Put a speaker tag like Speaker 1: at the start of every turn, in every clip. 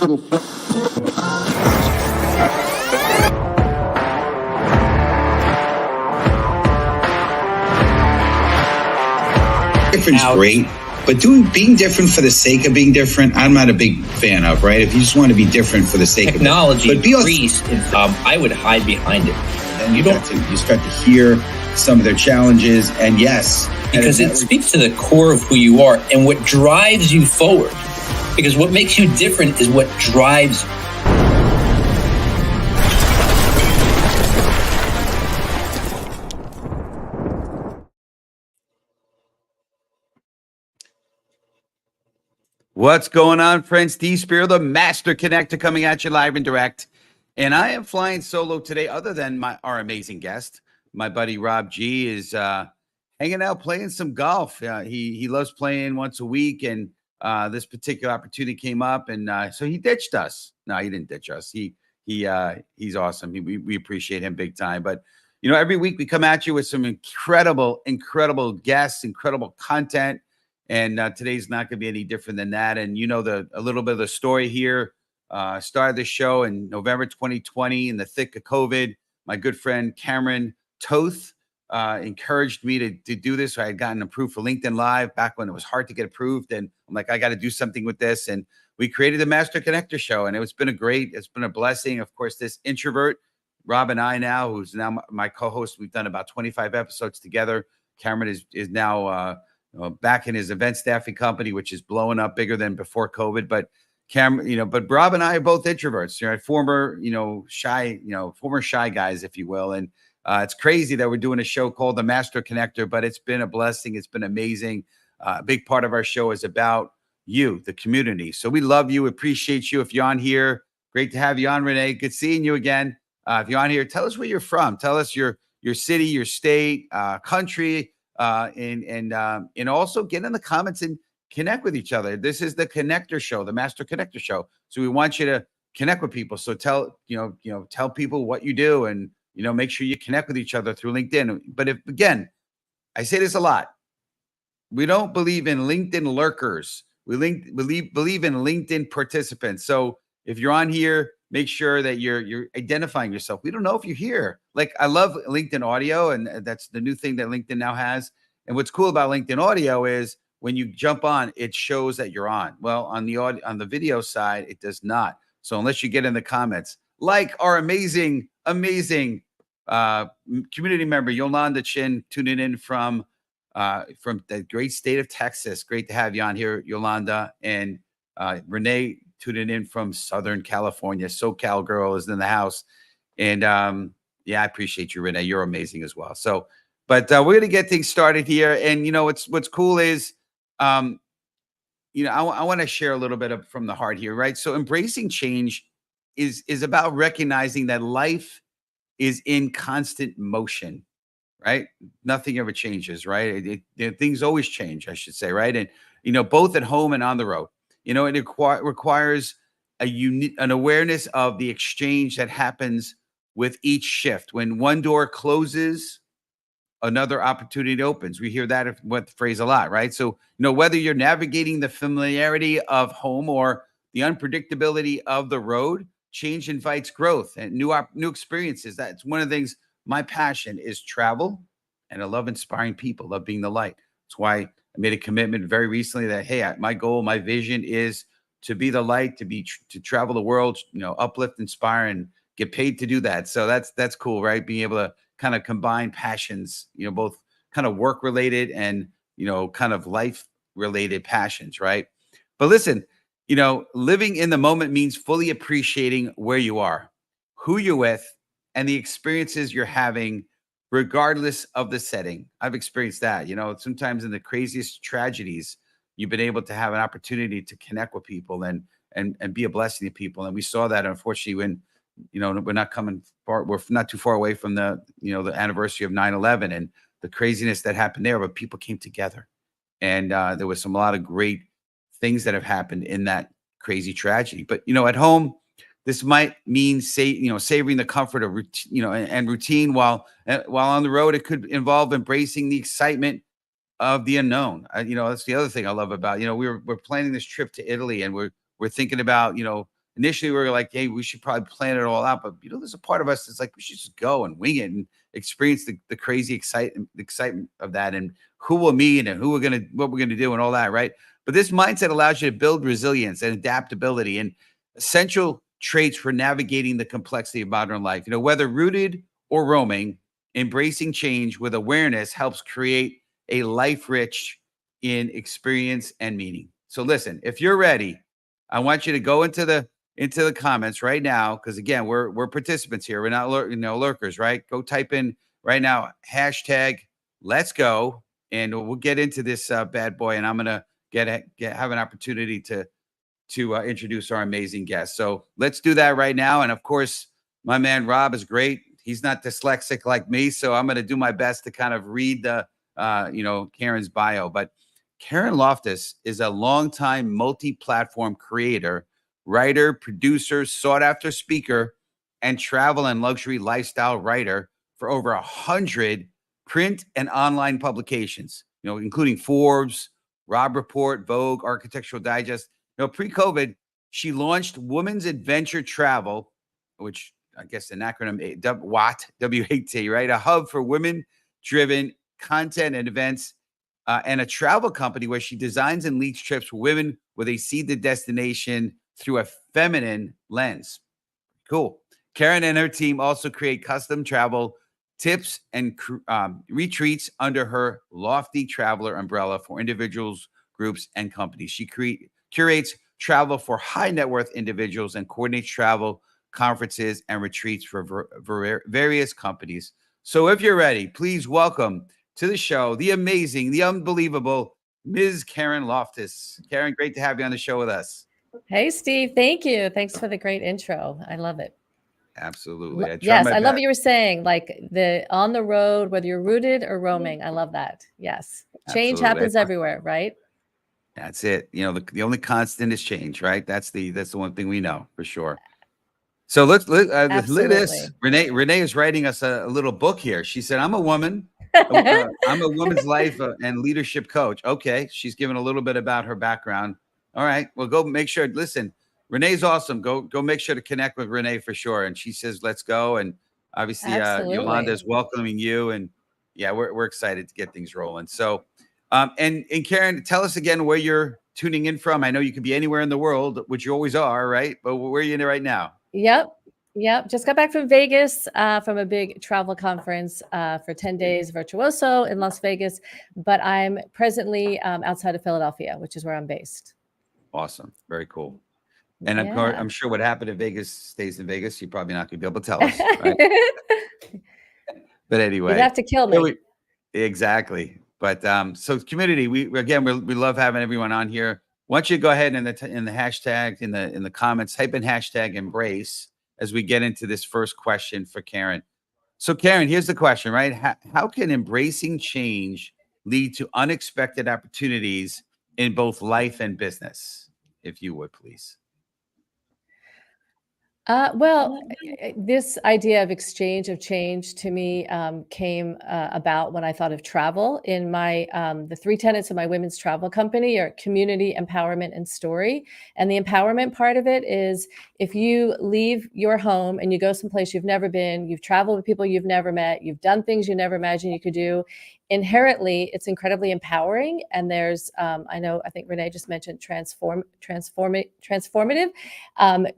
Speaker 1: Different's great, but being different for the sake of being different, I'm not a big fan of, right? If you just want to be different for the sake
Speaker 2: technology
Speaker 1: of it. But
Speaker 2: increased, I would hide behind it.
Speaker 1: And you start to hear some of their challenges, and yes.
Speaker 2: Because it speaks to the core of who you are and what drives you forward. Because what makes you different is what drives you.
Speaker 3: What's going on, friends? D Spear, the Master Connector, coming at you live and direct. And I am flying solo today, other than our amazing guest. My buddy Rob G is hanging out playing some golf. He loves playing once a week, and this particular opportunity came up, and so he ditched us. No, he didn't ditch us. He's awesome. We appreciate him big time. But every week we come at you with some incredible guests, incredible content. And today's not going to be any different than that. And a little bit of the story here. Started the show in November 2020 in the thick of COVID. My good friend Cameron Toth encouraged me to do this. So I had gotten approved for LinkedIn Live back when it was hard to get approved. And I'm like, I got to do something with this. And we created the Master Connector Show. And it's been a blessing. Of course, this introvert, Rob and I now, who's now my co-host, we've done about 25 episodes together. Cameron is now back in his event staffing company, which is blowing up bigger than before COVID. But but Rob and I are both introverts, former shy guys, if you will. And it's crazy that we're doing a show called The Master Connector, but it's been a blessing. It's been amazing. A big part of our show is about you, the community. So we love you, appreciate you. If you're on here, great to have you on, Renee. Good seeing you again. If you're on here, tell us where you're from. Tell us your city, your state, country. And also get in the comments and connect with each other. This is the Connector Show, the Master Connector Show. So we want you to connect with people. So tell people what you do, and make sure you connect with each other through LinkedIn. But again, I say this a lot. We don't believe in LinkedIn lurkers. We believe in LinkedIn participants. So if you're on here, make sure that you're identifying yourself. We don't know if you're here. Like, I love LinkedIn audio, and that's the new thing that LinkedIn now has. And what's cool about LinkedIn audio is when you jump on, it shows that you're on. Well, on the video side, it does not. So unless you get in the comments, like our amazing community member Yolanda Chin, tuning in from the great state of Texas. Great to have you on here, Yolanda. And Renee tuning in from Southern California. SoCal girl is in the house. And I appreciate you, Renee. You're amazing as well. So, but we're going to get things started here. And what's cool is, I want to share a little bit from the heart here, right? So embracing change is about recognizing that life is in constant motion, right? Nothing ever changes, right? Things always change, I should say, right? And, both at home and on the road. It requires an awareness of the exchange that happens with each shift. When one door closes, another opportunity opens. We hear that phrase a lot, right? So, whether you're navigating the familiarity of home or the unpredictability of the road, change invites growth and new experiences. That's one of the things. My passion is travel, and I love inspiring people, love being the light. That's why I made a commitment very recently that, hey, my goal, my vision is to be the light, to travel the world, uplift, inspire, and get paid to do that. So that's cool, right? Being able to kind of combine passions, both kind of work related and, kind of life related passions, right? But listen, living in the moment means fully appreciating where you are, who you're with, and the experiences you're having, regardless of the setting. I've experienced that. Sometimes in the craziest tragedies, you've been able to have an opportunity to connect with people and be a blessing to people. And we saw that, unfortunately, when we're not too far away from the the anniversary of 9/11 and the craziness that happened there, but people came together, and there was a lot of great things that have happened in that crazy tragedy. But at home, this might mean savoring the comfort of routine, while on the road it could involve embracing the excitement of the unknown. That's the other thing I love about we're planning this trip to Italy, and we're thinking about initially we were like, hey, we should probably plan it all out. But, there's a part of us that's like, we should just go and wing it and experience the crazy excitement of that, and who we'll meet and what we're going to do and all that. Right. But this mindset allows you to build resilience and adaptability and essential traits for navigating the complexity of modern life. Whether rooted or roaming, embracing change with awareness helps create a life rich in experience and meaning. So listen, if you're ready, I want you to go into the comments right now, because again, we're participants here. We're not lurkers, right? Go type in right now hashtag let's go, and we'll get into this bad boy. And I'm gonna have an opportunity to introduce our amazing guest. So let's do that right now. And of course, my man Rob is great. He's not dyslexic like me, so I'm going to do my best to kind of read the Karen's bio. But Karen Loftus is a longtime multi-platform creator, writer, producer, sought-after speaker, and travel and luxury lifestyle writer for over 100 print and online publications, including Forbes, Robb Report, Vogue, Architectural Digest. Pre-COVID, she launched Women's Adventure Travel, which I guess an acronym WAT, W-A-T, right? A hub for women-driven content and events, and a travel company where she designs and leads trips for women where they see the destination through a feminine lens. Cool. Karen and her team also create custom travel tips and retreats under her Lofty Traveler umbrella for individuals, groups, and companies. She curates travel for high net worth individuals and coordinates travel, conferences, and retreats for various companies. So if you're ready, please welcome to the show the amazing, the unbelievable Ms. Karen Loftus. Karen, great to have you on the show with us.
Speaker 4: Hey, Steve. Thank you. Thanks for the great intro. I love it.
Speaker 3: Absolutely.
Speaker 4: I love what you were saying, like on the road, whether you're rooted or roaming. I love that. Yes. Change happens everywhere, right?
Speaker 3: That's it. The only constant is change, right? That's the one thing we know for sure. So let's look at this. Renee is writing us a little book here. She said, I'm a woman. I'm a woman's life and leadership coach. Okay. She's given a little bit about her background. All right. Well, go make sure. Listen, Renee's awesome. Go make sure to connect with Renee for sure. And she says, let's go. And obviously Yolanda is welcoming you. And yeah, we're excited to get things rolling. So, and Karen, tell us again where you're tuning in from. I know you could be anywhere in the world, which you always are, right? But where are you in right now?
Speaker 4: Yep. Just got back from Vegas from a big travel conference for 10 days, Virtuoso in Las Vegas. But I'm presently outside of Philadelphia, which is where I'm based.
Speaker 3: Awesome. Very cool. And I'm sure what happened in Vegas stays in Vegas. You're probably not going to be able to tell us. Right? But anyway.
Speaker 4: You'd have to kill me.
Speaker 3: Exactly. But so community, we love having everyone on here. Why don't you go ahead and in the hashtag, in the comments, type in hashtag embrace as we get into this first question for Karen. So Karen, here's the question, right? How can embracing change lead to unexpected opportunities in both life and business? If you would, please.
Speaker 4: Well, this idea of exchange of change to me came about when I thought of travel. In my the 3 tenets of my women's travel company are community, empowerment, and story. And the empowerment part of it is if you leave your home and you go someplace you've never been, you've traveled with people you've never met, you've done things you never imagined you could do. Inherently, it's incredibly empowering. And there's, I think Renee just mentioned transformative.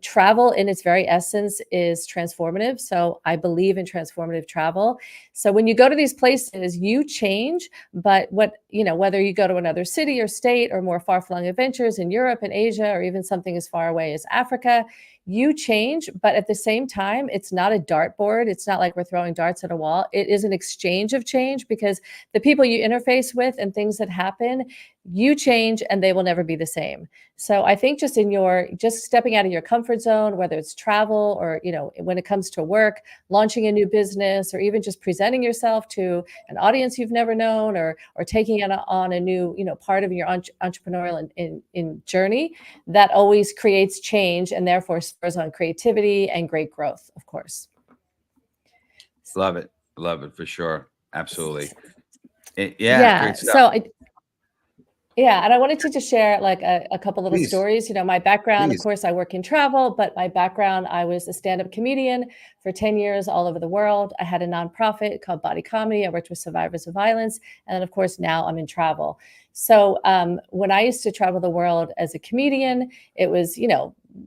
Speaker 4: Travel in its very essence is transformative. So I believe in transformative travel. So when you go to these places, you change, but whether you go to another city or state or more far-flung adventures in Europe and Asia, or even something as far away as Africa, you change, but at the same time, it's not a dartboard. It's not like we're throwing darts at a wall. It is an exchange of change because the people you interface with and things that happen, you change and they will never be the same. So I think just stepping out of your comfort zone, whether it's travel or, when it comes to work, launching a new business, or even just presenting yourself to an audience you've never known, or taking on a new, part of your entrepreneurial in journey, that always creates change and therefore spurs on creativity and great growth, of course.
Speaker 3: Love it for sure. Absolutely.
Speaker 4: Yeah. So Yeah, and I wanted to just share like a couple little
Speaker 3: Please,
Speaker 4: stories. My background, of
Speaker 3: please.
Speaker 4: course, I work in travel, but my background, I was a stand-up comedian for 10 years all over the world. I had a nonprofit called Body Comedy. I worked with survivors of violence. And then, of course, now I'm in travel. So when I used to travel the world as a comedian, it was,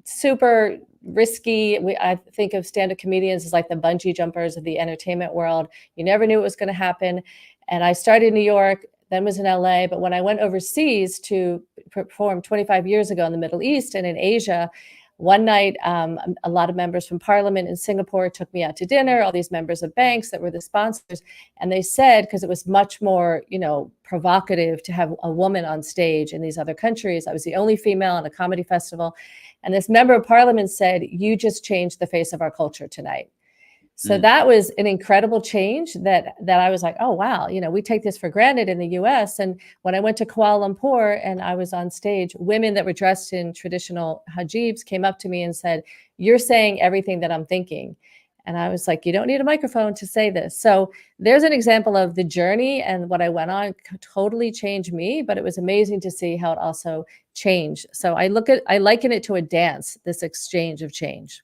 Speaker 4: super risky. I think of stand-up comedians as like the bungee jumpers of the entertainment world. You never knew what was going to happen. And I started in New York, then was in LA. But when I went overseas to perform 25 years ago in the Middle East and in Asia, one night, a lot of members from Parliament in Singapore took me out to dinner, all these members of banks that were the sponsors. And they said, because it was much more, provocative to have a woman on stage in these other countries. I was the only female in a comedy festival. And this member of Parliament said, "You just changed the face of our culture tonight." So that was an incredible change that I was like, oh, wow, we take this for granted in the US. And when I went to Kuala Lumpur and I was on stage, women that were dressed in traditional hijabs came up to me and said, "You're saying everything that I'm thinking." And I was like, you don't need a microphone to say this. So there's an example of the journey, and what I went on totally changed me, but it was amazing to see how it also changed. So I liken it to a dance, this exchange of change.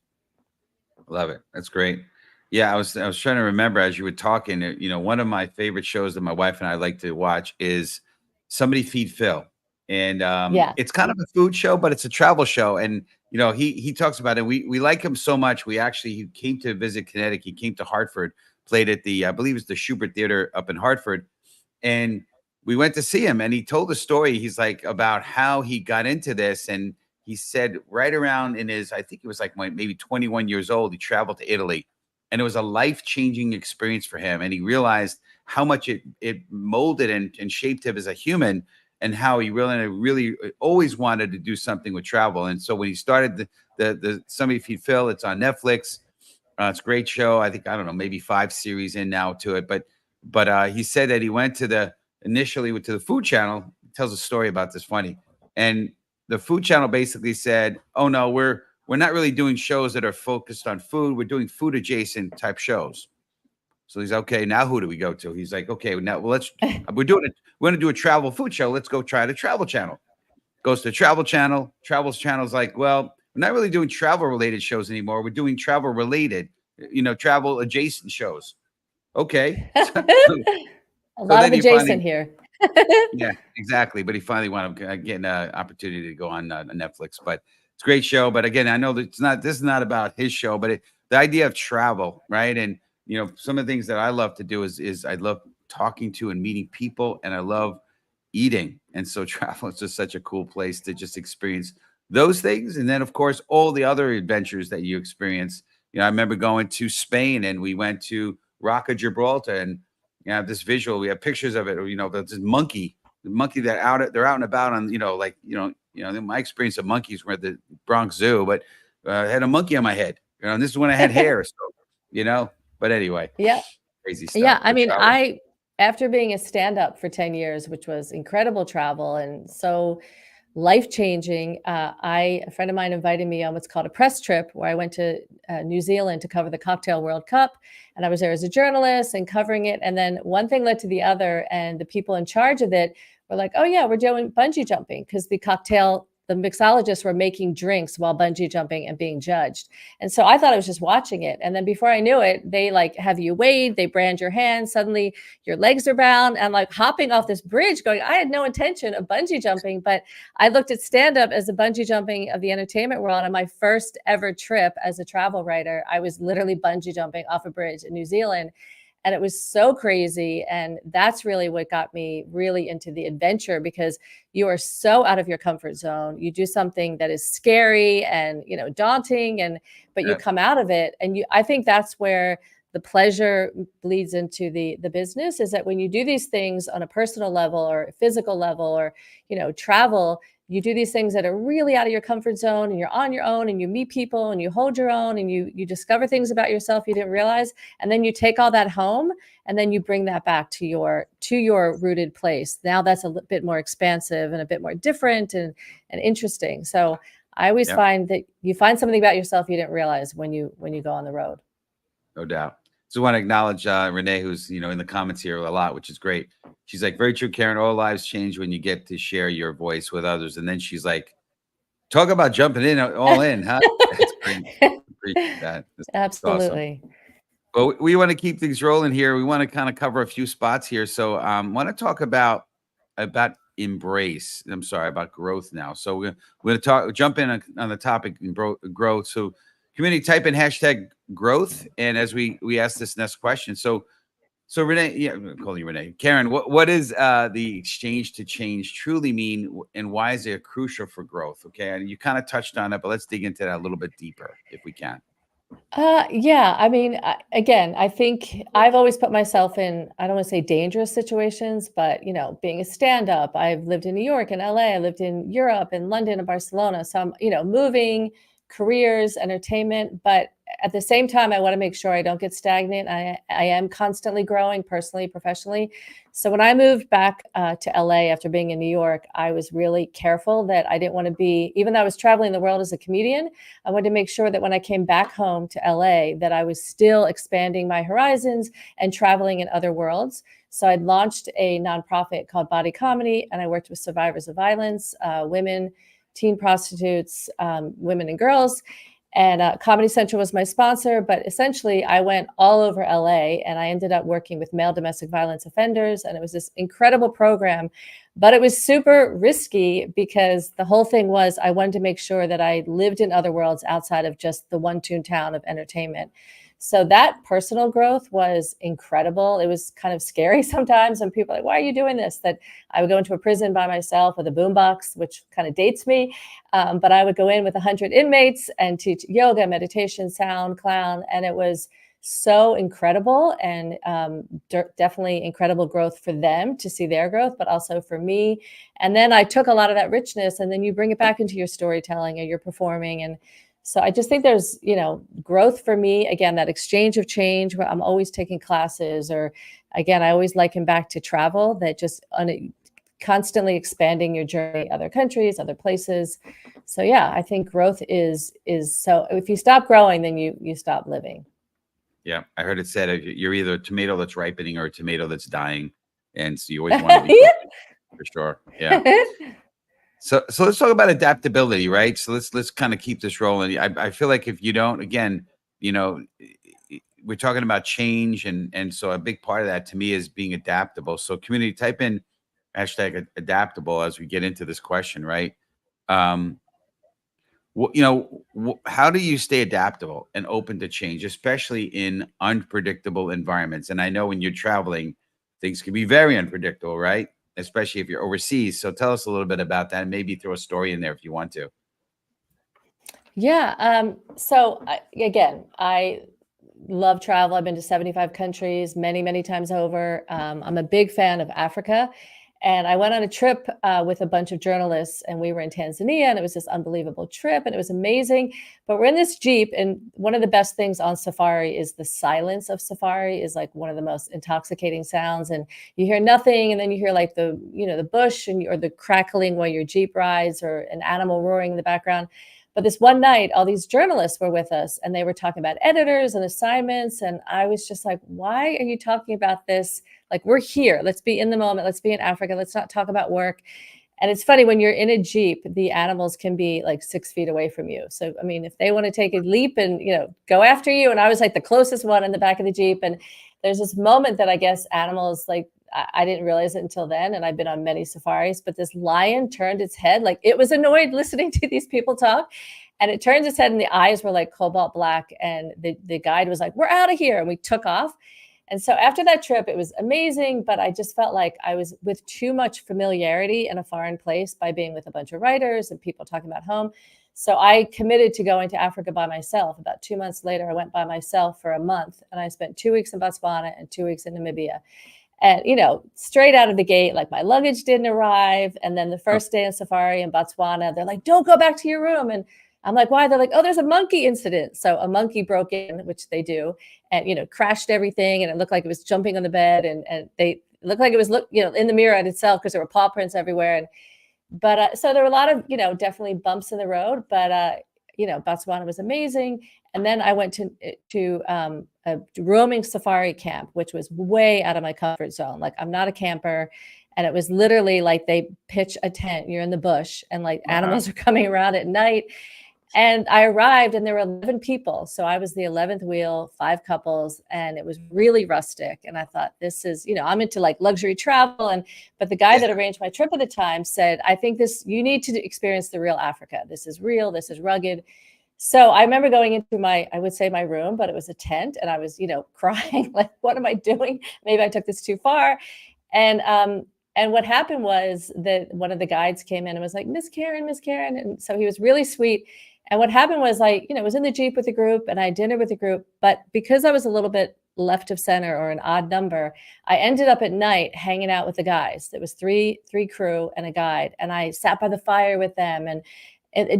Speaker 3: Love it. That's great. Yeah, I was trying to remember as you were talking. One of my favorite shows that my wife and I like to watch is Somebody Feed Phil, and
Speaker 4: Yeah.
Speaker 3: it's kind of a food show, but it's a travel show. And he talks about it. We like him so much. He came to visit Connecticut. He came to Hartford, played at the I believe it's the Schubert Theater up in Hartford, and we went to see him. And he told a story. He's like about how he got into this, and he said right around in his, I think it was like maybe 21 years old, he traveled to Italy, and it was a life-changing experience for him. And he realized how much it molded and shaped him as a human, and how he really always wanted to do something with travel. And so when he started the Somebody Feed Phil, it's on Netflix. It's a great show. I think, I don't know, maybe 5 series in now to it. But he said that he went to initially went to the Food Channel. He tells a story about this funny. And the Food Channel basically said, "Oh no, we're not really doing shows that are focused on food. We're doing food adjacent type shows." So he's okay. Now who do we go to? He's like, okay, now let's we're doing it. We're going to do a travel food show. Let's go try the Travel Channel. Goes to Travel Channel. Travel Channel's like, well, we're not really doing travel related shows anymore. We're doing travel related, travel adjacent shows. Okay.
Speaker 4: A
Speaker 3: So
Speaker 4: lot of
Speaker 3: then he
Speaker 4: adjacent
Speaker 3: finally,
Speaker 4: here.
Speaker 3: yeah, exactly. But he finally wound up getting an opportunity to go on Netflix. But it's a great show. But again, I know that this is not about his show, but the idea of travel, right? And some of the things that I love to do is I love talking to and meeting people, and I love eating. And so travel is just such a cool place to just experience those things. And then, of course, all the other adventures that you experience. I remember going to Spain, and we went to Rock of Gibraltar, and this visual, we have pictures of it, this monkey, the monkey they're out and about on, my experience of monkeys were at the Bronx Zoo, but I had a monkey on my head, and this is when I had hair. So, but anyway,
Speaker 4: Yeah.
Speaker 3: crazy stuff.
Speaker 4: Yeah, I
Speaker 3: But
Speaker 4: mean,
Speaker 3: travel,
Speaker 4: after being a stand-up for 10 years, which was incredible travel and so life-changing, a friend of mine invited me on what's called a press trip, where I went to New Zealand to cover the Cocktail World Cup, and I was there as a journalist and covering it. And then one thing led to the other, and the people in charge of it were like, "Oh yeah, we're doing bungee jumping," because the mixologists were making drinks while bungee jumping and being judged. And so I thought I was just watching it. And then before I knew it, they like have you weighed, they brand your hands, suddenly your legs are bound, and like hopping off this bridge going, I had no intention of bungee jumping, but I looked at stand-up as the bungee jumping of the entertainment world. On my first ever trip as a travel writer, I was literally bungee jumping off a bridge in New Zealand. And it was so crazy. And that's really what got me really into the adventure, because you are so out of your comfort zone. You do something that is scary and, daunting, but you
Speaker 3: yeah,
Speaker 4: come out of it. And I think that's where the pleasure bleeds into the business, is that when you do these things on a personal level or a physical level, or, travel, you do these things that are really out of your comfort zone, and you're on your own, and you meet people, and you hold your own, and you discover things about yourself you didn't realize. And then you take all that home, and then you bring that back to your rooted place. Now that's a bit more expansive and a bit more different and interesting. So I always
Speaker 3: yeah,
Speaker 4: find that you find something about yourself you didn't realize when you go on the road.
Speaker 3: no doubt. Just want to acknowledge Renee, who's in the comments here a lot, which is great. She's like, very true, Karen. All lives change when you get to share your voice with others. And then she's like, talk about jumping in all in, huh? That's great. Appreciate that. That's awesome.
Speaker 4: Absolutely.
Speaker 3: Well, we want to keep things rolling here. We want to kind of cover a few spots here. So want to talk about embrace. I'm sorry, about growth now. So we're going to jump in on the topic in growth. So community, type in hashtag growth. And as we ask this next question. So Renee, yeah, I'm calling you Renee. Karen, what is the exchange to change truly mean, and why is it crucial for growth? Okay, and you kind of touched on it, but let's dig into that a little bit deeper if we can.
Speaker 4: Yeah, I mean, again, I think I've always put myself in, I don't want to say dangerous situations, but being a stand-up, I've lived in New York and LA, I lived in Europe and London and Barcelona. So I'm, moving careers, entertainment, but at the same time, I want to make sure I don't get stagnant. I am constantly growing personally, professionally. So when I moved back to LA after being in New York, I was really careful that I didn't want to be, even though I was traveling the world as a comedian, I wanted to make sure that when I came back home to LA, that I was still expanding my horizons and traveling in other worlds. So I'd launched a nonprofit called Body Comedy, and I worked with survivors of violence, women, teen prostitutes, women and girls. And Comedy Central was my sponsor, but essentially I went all over LA and I ended up working with male domestic violence offenders. And it was this incredible program, but it was super risky because the whole thing was I wanted to make sure that I lived in other worlds outside of just the one town of entertainment. So that personal growth was incredible. It was kind of scary sometimes when people are like, why are you doing this? That I would go into a prison by myself with a boombox, which kind of dates me. But I would go in with 100 inmates and teach yoga, meditation, sound, clown. And it was so incredible and definitely incredible growth for them to see their growth, but also for me. And then I took a lot of that richness and then you bring it back into your storytelling or your performing. And so I just think there's, growth for me, again, that exchange of change where I'm always taking classes, or again, I always liken back to travel, that just constantly expanding your journey, other countries, other places. So yeah, I think growth is so if you stop growing, then you stop living.
Speaker 3: Yeah, I heard it said you're either a tomato that's ripening or a tomato that's dying, and so you always want to be growing, for sure. Yeah. So let's talk about adaptability, right? So let's kind of keep this rolling. I feel like if you don't, again, we're talking about change, and so a big part of that to me is being adaptable. So community, type in hashtag adaptable as we get into this question, right? How do you stay adaptable and open to change, especially in unpredictable environments? And I know when you're traveling, things can be very unpredictable, right? Especially if you're overseas. So tell us a little bit about that, and maybe throw a story in there if you want to.
Speaker 4: Yeah. So again, I love travel. I've been to 75 countries, many, many times over. I'm a big fan of Africa. And I went on a trip with a bunch of journalists, and we were in Tanzania, and it was this unbelievable trip, and it was amazing. But we're in this Jeep, and one of the best things on safari is the silence of safari is like one of the most intoxicating sounds. And you hear nothing, and then you hear like the bush or the crackling while your Jeep rides, or an animal roaring in the background. But this one night, all these journalists were with us, and they were talking about editors and assignments. And I was just like, why are you talking about this? Like, we're here. Let's be in the moment. Let's be in Africa. Let's not talk about work. And it's funny, when you're in a Jeep, the animals can be like 6 feet away from you. So, I mean, if they want to take a leap and, go after you, and I was like the closest one in the back of the Jeep. And there's this moment that I guess animals, like, I didn't realize it until then. And I've been on many safaris, but this lion turned its head, like it was annoyed listening to these people talk. And it turns its head and the eyes were like cobalt black. And the guide was like, we're out of here. And we took off. And so after that trip, it was amazing, but I just felt like I was with too much familiarity in a foreign place by being with a bunch of writers and people talking about home. So I committed to going to Africa by myself. About 2 months later, I went by myself for a month, and I spent 2 weeks in Botswana and 2 weeks in Namibia. And, straight out of the gate, like my luggage didn't arrive. And then the first day in safari in Botswana, they're like, don't go back to your room. And I'm like, why? They're like, oh, there's a monkey incident. So a monkey broke in, which they do, and, crashed everything. And it looked like it was jumping on the bed, and they looked like it was, in the mirror at itself, because there were paw prints everywhere. But so there were a lot of, definitely bumps in the road. But, Botswana was amazing. And then I went to a roaming safari camp, which was way out of my comfort zone. Like, I'm not a camper. And it was literally like they pitch a tent, you're in the bush, and like animals are coming around at night. And I arrived and there were 11 people. So I was the 11th wheel, 5 couples, and it was really rustic. And I thought, this is, I'm into like luxury travel. But the guy that arranged my trip at the time said, I think you need to experience the real Africa. This is real. This is rugged. So I remember going into I would say my room, but it was a tent, and I was, crying, like, what am I doing? Maybe I took this too far. And what happened was that one of the guides came in and was like, Miss Karen. And so he was really sweet. And what happened was I was in the Jeep with the group and I had dinner with the group. But because I was a little bit left of center or an odd number, I ended up at night hanging out with the guys. There was three crew and a guide. And I sat by the fire with them. And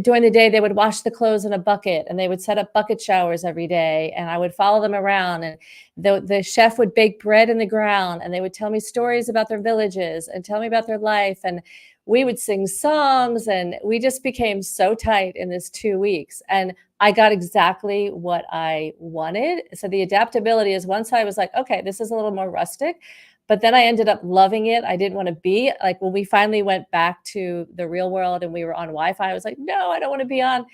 Speaker 4: during the day, they would wash the clothes in a bucket and they would set up bucket showers every day. And I would follow them around, and the chef would bake bread in the ground, and they would tell me stories about their villages and tell me about their life. And we would sing songs, and we just became so tight in this 2 weeks. And I got exactly what I wanted. So the adaptability is, once I was like, okay, this is a little more rustic, but then I ended up loving it. I didn't want to be like, when we finally went back to the real world and we were on Wi-Fi, I was like, no, I don't want to be on.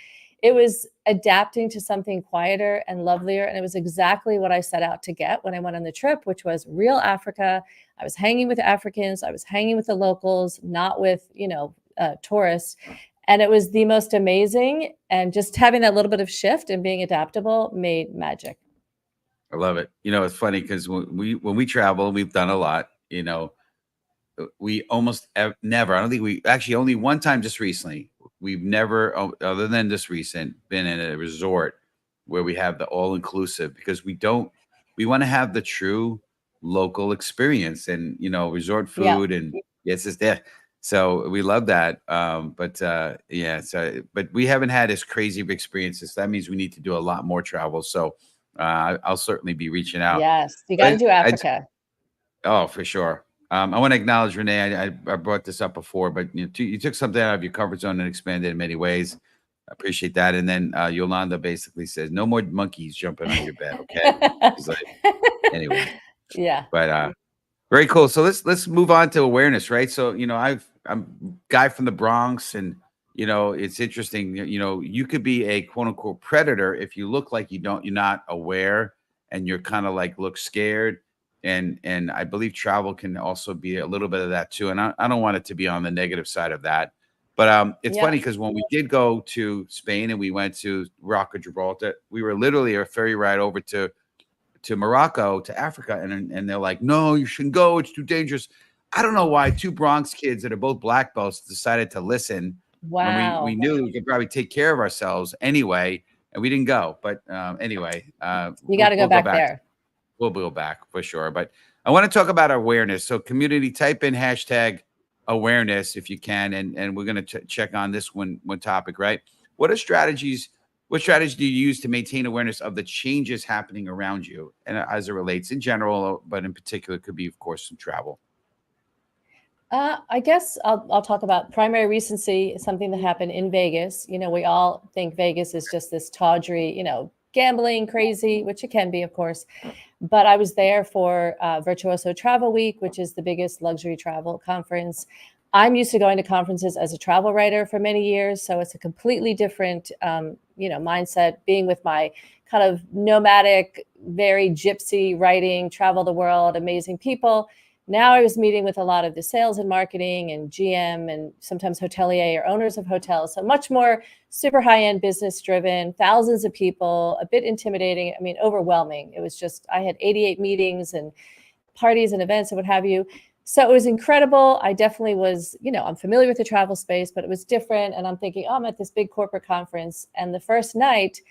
Speaker 4: It was adapting to something quieter and lovelier. And it was exactly what I set out to get when I went on the trip, which was real Africa. I was hanging with Africans. I was hanging with the locals, not with, tourists. And it was the most amazing. And just having that little bit of shift and being adaptable made magic.
Speaker 3: I love it. It's funny because when we travel, we've done a lot. We almost never. I don't think we actually, only one time just recently. We've never, other than this recent, been in a resort where we have the all inclusive, because we want to have the true local experience and resort food and yes, it's there. So we love that. But we haven't had as crazy of experiences. That means we need to do a lot more travel. So I'll certainly be reaching out.
Speaker 4: Yes, you got to do Africa.
Speaker 3: For sure. I want to acknowledge Renee. I brought this up before, but you took something out of your comfort zone and expanded in many ways. I appreciate that. And then Yolanda basically says, "No more monkeys jumping on your bed." Okay. She's like, anyway.
Speaker 4: Yeah.
Speaker 3: But very cool. So let's move on to awareness, right? So I'm a guy from the Bronx, and it's interesting. You could be a quote unquote predator if you look like you're not aware, and you're kind of like look scared. And I believe travel can also be a little bit of that too. And I don't want it to be on the negative side of that. But it's funny because when we did go to Spain and we went to Rock of Gibraltar, we were literally a ferry ride over to Morocco, to Africa. And they're like, no, you shouldn't go. It's too dangerous. I don't know why 2 Bronx kids that are both black belts decided to listen.
Speaker 4: Wow.
Speaker 3: When we knew we could probably take care of ourselves anyway, and we didn't go. But anyway,
Speaker 4: you got to go back there.
Speaker 3: We'll go back for sure. But I want to talk about awareness. So community, type in hashtag awareness if you can. And we're going to check on this one topic, right? What strategy do you use to maintain awareness of the changes happening around you, and as it relates in general, but in particular could be, of course, some travel?
Speaker 4: I guess I'll talk about primary recency, something that happened in Vegas. We all think Vegas is just this tawdry, gambling crazy, which it can be, of course. But I was there for Virtuoso Travel Week, which is the biggest luxury travel conference. I'm used to going to conferences as a travel writer for many years, so it's a completely different, mindset. Being with my kind of nomadic, very gypsy writing, travel the world, amazing people. Now I was meeting with a lot of the sales and marketing and GM and sometimes hotelier or owners of hotels. So much more super high-end business driven, thousands of people, a bit intimidating. I mean, overwhelming. It was just, I had 88 meetings and parties and events and what have you. So it was incredible. I definitely was, I'm familiar with the travel space, but it was different. And I'm thinking, I'm at this big corporate conference. And the first night,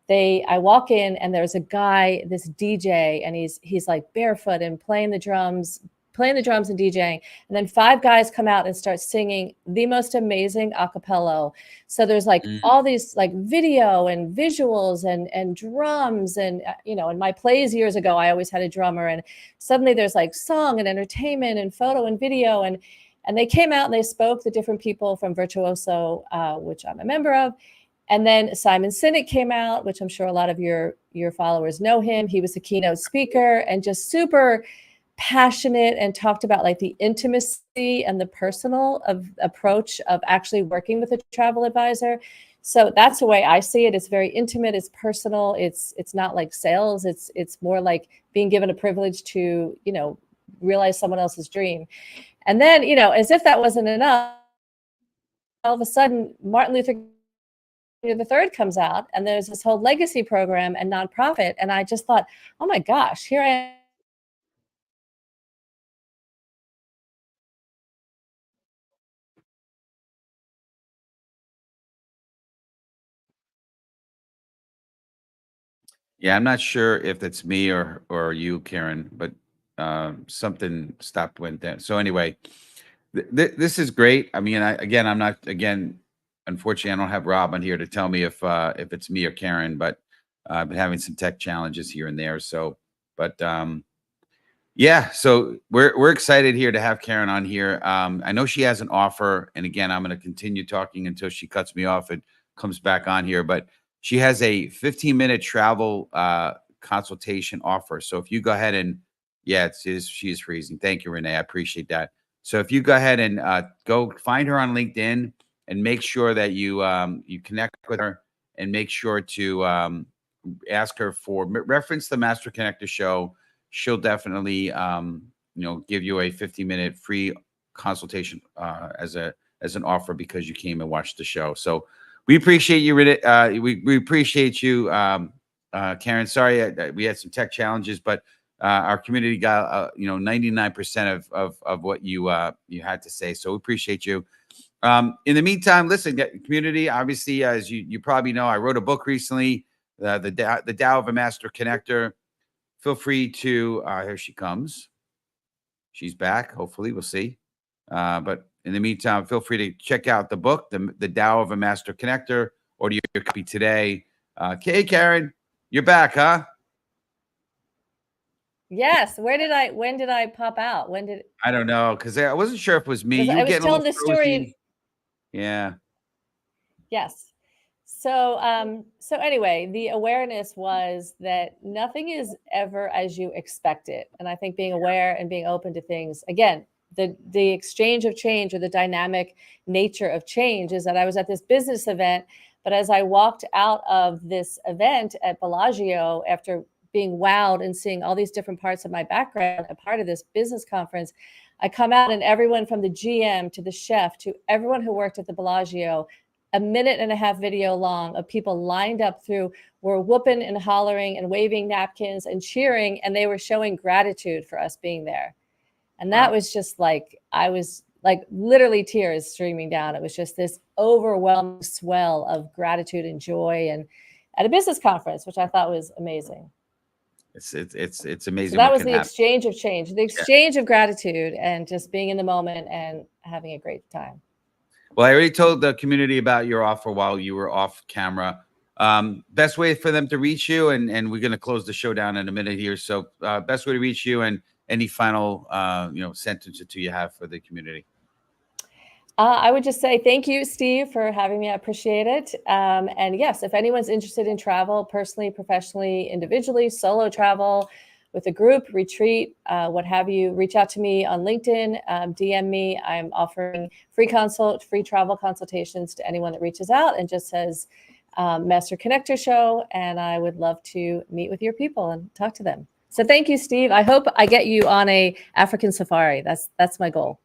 Speaker 4: I walk in and there's a guy, this DJ, and he's like barefoot and playing the drums and DJing. And then 5 guys come out and start singing the most amazing a cappella. So there's like all these like video and visuals and drums. And, in my plays years ago, I always had a drummer. And suddenly there's like song and entertainment and photo and video. And they came out and they spoke, the different people from Virtuoso, which I'm a member of. And then Simon Sinek came out, which I'm sure a lot of your followers know him. He was a keynote speaker and just super passionate and talked about like the intimacy and the personal approach of actually working with a travel advisor. So that's the way I see it. It's very intimate. It's personal. It's not like sales. It's more like being given a privilege to, realize someone else's dream. And then, as if that wasn't enough, all of a sudden, Martin Luther the third comes out, and there's this whole legacy program and nonprofit. And I just thought, oh my gosh, here I am.
Speaker 3: Yeah, I'm not sure if it's me or you, Karen, but something stopped went down. So anyway, this is great. I mean, I'm not unfortunately, I don't have Rob on here to tell me if it's me or Karen, but I've been having some tech challenges here and there. So, but yeah, so we're excited here to have Karen on here. I know she has an offer, and again, I'm going to continue talking until she cuts me off and comes back on here. But she has a 15-minute travel consultation offer. So if you go ahead and she is freezing. Thank you, Renee. I appreciate that. So if you go ahead and go find her on LinkedIn and make sure that you you connect with her and make sure to ask her for reference the Master Connector show. She'll definitely give you a 15-minute free consultation as an offer because you came and watched the show. So we appreciate you. We appreciate you, Karen. Sorry, we had some tech challenges, but our community got 99% of what you had to say. So we appreciate you. In the meantime, listen, community. Obviously, as you probably know, I wrote a book recently, the Tao of a Master Connector. Feel free to here she comes. She's back. Hopefully, we'll see. But in the meantime, feel free to check out the book, the Tao of a Master Connector. Order your copy today. Okay, Karen, you're back, huh?
Speaker 4: Yes. When did I pop out?
Speaker 3: I don't know, because I wasn't sure if it was me. You
Speaker 4: I
Speaker 3: were
Speaker 4: was
Speaker 3: getting a
Speaker 4: telling
Speaker 3: little
Speaker 4: the story.
Speaker 3: frozy. Yeah.
Speaker 4: Yes. So anyway, the awareness was that nothing is ever as you expect it. And I think being aware and being open to things, again, the exchange of change or the dynamic nature of change is that I was at this business event, but as I walked out of this event at Bellagio after being wowed and seeing all these different parts of my background, a part of this business conference, I come out and everyone from the GM to the chef to everyone who worked at the Bellagio, a 1.5-minute video long of people lined up through, were whooping and hollering and waving napkins and cheering, and they were showing gratitude for us being there. And that was just like, I was like literally tears streaming down. It was just this overwhelming swell of gratitude and joy, and at a business conference, which I thought was amazing.
Speaker 3: It's amazing.
Speaker 4: So that was the exchange of change, the exchange of gratitude, and just being in the moment and having a great time.
Speaker 3: Well, I already told the community about your offer while you were off camera. Best way for them to reach you, and we're going to close the show down in a minute here. So best way to reach you, and any final sentence or two you have for the community.
Speaker 4: I would just say thank you, Steve, for having me. I appreciate it. And yes, if anyone's interested in travel, personally, professionally, individually, solo travel, with a group, retreat, what have you, reach out to me on LinkedIn, DM me. I'm offering free travel consultations to anyone that reaches out and just says Master Connector Show. And I would love to meet with your people and talk to them. So thank you, Steve. I hope I get you on a African safari. That's my goal.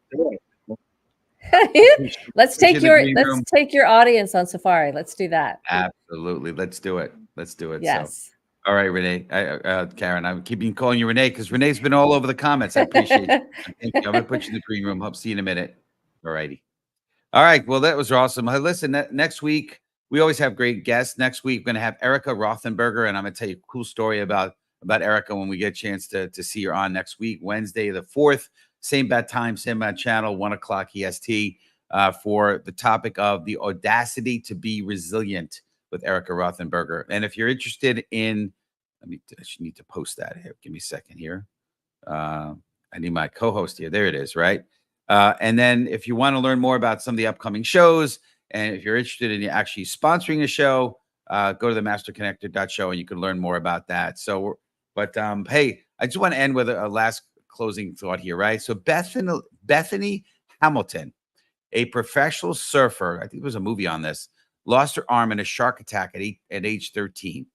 Speaker 4: Let's take your audience on safari. Let's do that.
Speaker 3: Absolutely. Let's do it.
Speaker 4: Yes.
Speaker 3: So, all right, Renee. Karen, I'm keeping calling you Renee because Renee's been all over the comments. I appreciate it. Thank you. I'm going to put you in the green room. Hope see you in a minute. All righty. All right. Well, that was awesome. Listen, next week, we always have great guests. Next week, we're going to have Erica Rothenberger, and I'm going to tell you a cool story about Erica when we get a chance to see her on next week, Wednesday the 4th. Same bad time, same bad channel, 1:00 EST, for the topic of the audacity to be resilient with Erica Rothenberger. And if you're interested in, I need to post that here. Give me a second here. I need my co-host here. There it is, right? And then if you want to learn more about some of the upcoming shows And if you're interested in actually sponsoring a show, go to the masterconnector.show and you can learn more about that. So, but hey, I just want to end with a last closing thought here, right? So Bethany Hamilton, a professional surfer, I think there was a movie on this, lost her arm in a shark attack at age 13.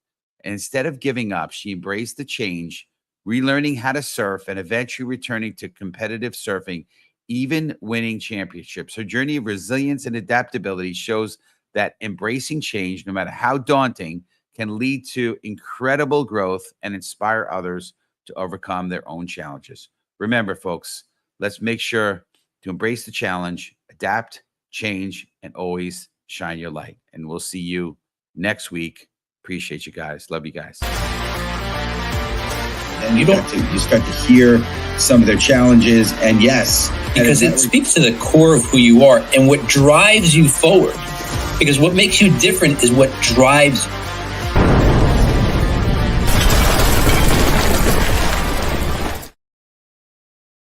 Speaker 3: And instead of giving up, she embraced the change, relearning how to surf, and eventually returning to competitive surfing, even winning championships. Her journey of resilience and adaptability shows that embracing change, no matter how daunting, can lead to incredible growth and inspire others to overcome their own challenges. Remember, folks, let's make sure to embrace the challenge, adapt, change, and always shine your light. And we'll see you next week. Appreciate you guys. Love you guys.
Speaker 1: And you start to hear some of their challenges. And yes,
Speaker 2: because it speaks to the core of who you are and what drives you forward. Because what makes you different is what drives you.